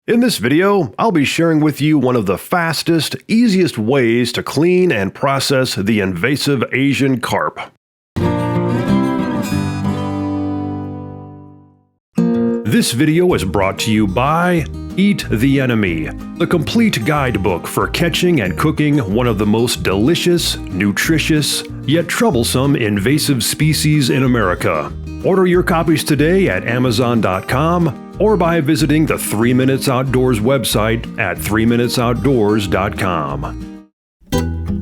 In this video, I'll be sharing with you one of the fastest, easiest ways to clean and process the invasive Asian carp. This video is brought to you by Eat the Enemy, the complete guidebook for catching and cooking one of the most delicious, nutritious, yet troublesome invasive species in America. Order your copies today at Amazon.com or by visiting the 3 Minutes Outdoors website at 3minutesoutdoors.com.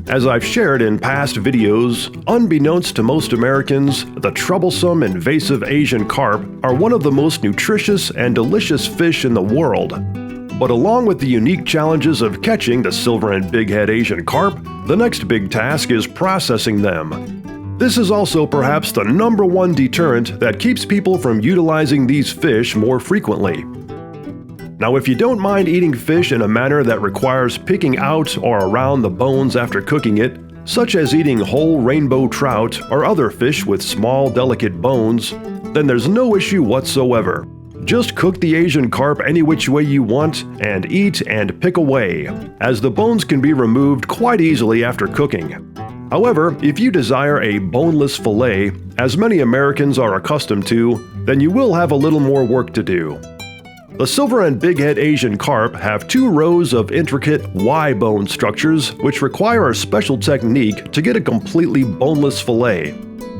As I've shared in past videos, unbeknownst to most Americans, the troublesome invasive Asian carp are one of the most nutritious and delicious fish in the world. But along with the unique challenges of catching the silver and bighead Asian carp, the next big task is processing them. This is also perhaps the #1 deterrent that keeps people from utilizing these fish more frequently. Now, if you don't mind eating fish in a manner that requires picking out or around the bones after cooking it, such as eating whole rainbow trout or other fish with small, delicate bones, then there's no issue whatsoever. Just cook the Asian carp any which way you want and eat and pick away, as the bones can be removed quite easily after cooking. However, if you desire a boneless fillet, as many Americans are accustomed to, then you will have a little more work to do. The silver and bighead Asian carp have 2 rows of intricate Y-bone structures which require a special technique to get a completely boneless fillet.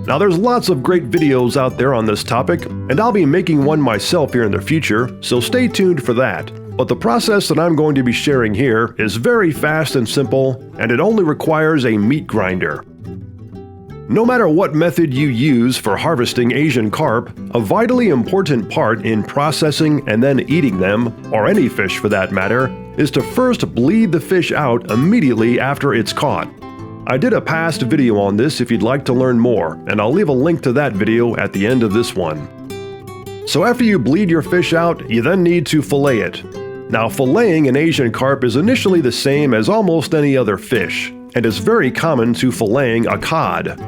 Now, there's lots of great videos out there on this topic, and I'll be making one myself here in the future, so stay tuned for that. But the process that I'm going to be sharing here is very fast and simple, and it only requires a meat grinder. No matter what method you use for harvesting Asian carp, a vitally important part in processing and then eating them, or any fish for that matter, is to first bleed the fish out immediately after it's caught. I did a past video on this if you'd like to learn more, and I'll leave a link to that video at the end of this one. So after you bleed your fish out, you then need to fillet it. Now, filleting an Asian carp is initially the same as almost any other fish, and is very common to filleting a cod.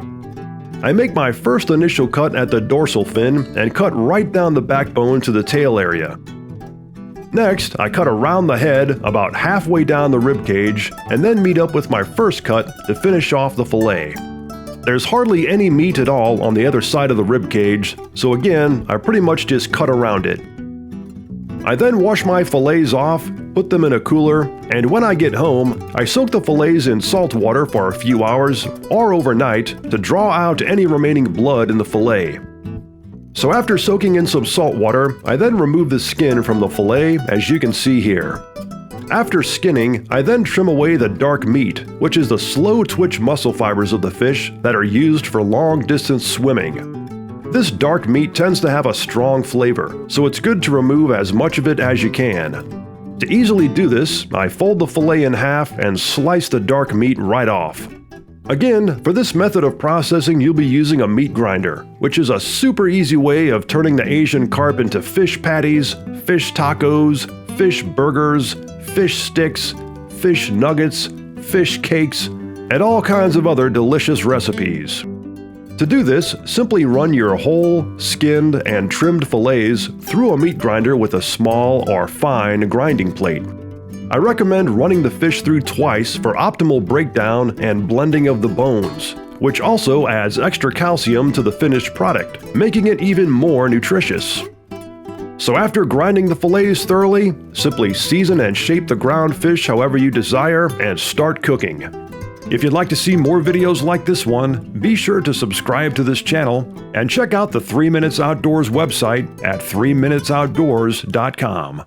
I make my first initial cut at the dorsal fin and cut right down the backbone to the tail area. Next, I cut around the head about halfway down the rib cage and then meet up with my first cut to finish off the fillet. There's hardly any meat at all on the other side of the rib cage, so again, I pretty much just cut around it. I then wash my fillets off, put them in a cooler, and when I get home, I soak the fillets in salt water for a few hours or overnight to draw out any remaining blood in the fillet. So after soaking in some salt water, I then remove the skin from the fillet, as you can see here. After skinning, I then trim away the dark meat, which is the slow twitch muscle fibers of the fish that are used for long-distance swimming. This dark meat tends to have a strong flavor, so it's good to remove as much of it as you can. To easily do this, I fold the fillet in half and slice the dark meat right off. Again, for this method of processing, you'll be using a meat grinder, which is a super easy way of turning the Asian carp into fish patties, fish tacos, fish burgers, fish sticks, fish nuggets, fish cakes, and all kinds of other delicious recipes. To do this, simply run your whole, skinned, and trimmed fillets through a meat grinder with a small or fine grinding plate. I recommend running the fish through twice for optimal breakdown and blending of the bones, which also adds extra calcium to the finished product, making it even more nutritious. So after grinding the fillets thoroughly, simply season and shape the ground fish however you desire and start cooking. If you'd like to see more videos like this one, be sure to subscribe to this channel and check out the 3 Minutes Outdoors website at 3minutesoutdoors.com.